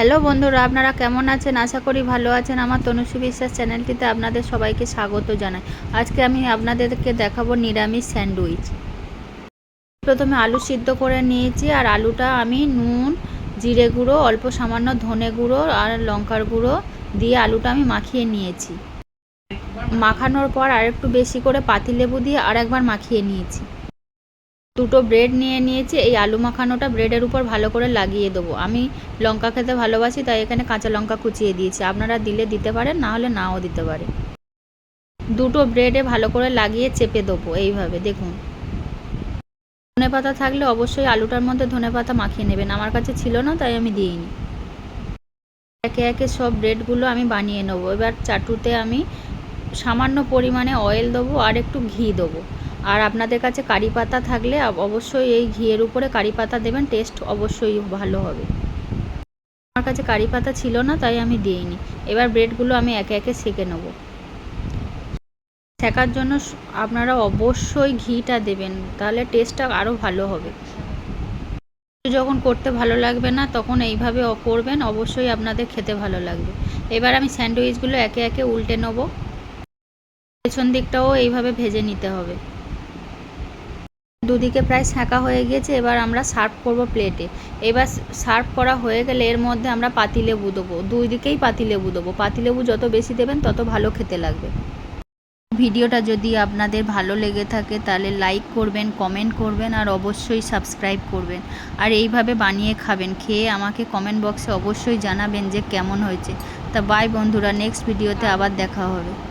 Hello বন্ধুরা, আপনারা কেমন আছেন? আশা করি ভালো আছেন। আমার তনুশ্রী বিশ্বাস চ্যানেলটিতে আপনাদের সবাইকে স্বাগত জানাই। আজকে আমি আপনাদেরকে দেখাবো নিরামিষ স্যান্ডউইচ। প্রথমে আলু সিদ্ধ করে নিয়েছি, আর আলুটা আমি নুন, জিরে গুঁড়ো, অল্প সামান্য ধনে গুঁড়ো আর লঙ্কার গুঁড়ো দিয়ে আলুটা আমি মাখিয়ে নিয়েছি। মাখানোর পর আর একটু বেশি করে পাতিলেবু দিয়ে আর একবার মাখিয়ে নিয়েছি। দুটো ব্রেড নিয়ে নিয়েছি। এই আলু মাখানোটা ব্রেডের উপর ভালো করে লাগিয়ে দেবো। আমি লঙ্কা খেতে ভালোবাসি, তাই এখানে কাঁচা লঙ্কা কুচিয়ে দিয়েছি। আপনারা দিলে দিতে পারেন, না হলে নাও দিতে পারে। দুটো ব্রেডে ভালো করে লাগিয়ে চেপে দেবো এইভাবে। দেখুন, ধনেপাতা থাকলে অবশ্যই আলুটার মধ্যে ধনেপাতা মাখিয়ে নেবেন। আমার কাছে ছিল না, তাই আমি দিইনি। একে একে সব ব্রেডগুলো আমি বানিয়ে নেবো। এবার চাটুতে আমি সামান্য পরিমাণে অয়েল দেবো আর একটু ঘি দেবো। আর আপনাদের কাছে কারি পাতা থাকলে অবশ্যই এই ঘিয়ের উপরে কারি পাতা দেবেন, টেস্ট অবশ্যই ভালো হবে। আমার কাছে কারি পাতা ছিল না, তাই আমি দিইনি। এবার ব্রেডগুলো আমি একে একে সেঁকে নেব। সেঁকার জন্য আপনারা অবশ্যই ঘিটা দেবেন, তাহলে টেস্টটা আরও ভালো হবে। যখন করতে ভালো লাগবে না, তখন এইভাবে করবেন, অবশ্যই আপনাদের খেতে ভালো লাগবে। এবার আমি স্যান্ডউইচগুলো একে একে উল্টে নেব। পেছন দিকটাও এইভাবে ভেজে নিতে হবে। দুদিকে প্রায় সেঁকা হয়ে গিয়েছে। এবার আমরা সার্ভ করব প্লেটে। এবার সার্ভ করা হয়ে গেলে এর মধ্যে আমরা পাতিলেবু দেবো। দুই দিকেই পাতিলেবু দেবো। পাতিলেবু যত বেশি দেবেন তত ভালো খেতে লাগবে। ভিডিওটা যদি আপনাদের ভালো লেগে থাকে তাহলে লাইক করবেন, কমেন্ট করবেন আর অবশ্যই সাবস্ক্রাইব করবেন। আর এইভাবে বানিয়ে খাবেন। খেয়ে আমাকে কমেন্ট বক্সে অবশ্যই জানাবেন যে কেমন হয়েছে। তা বাই বন্ধুরা, নেক্সট ভিডিওতে আবার দেখা হবে।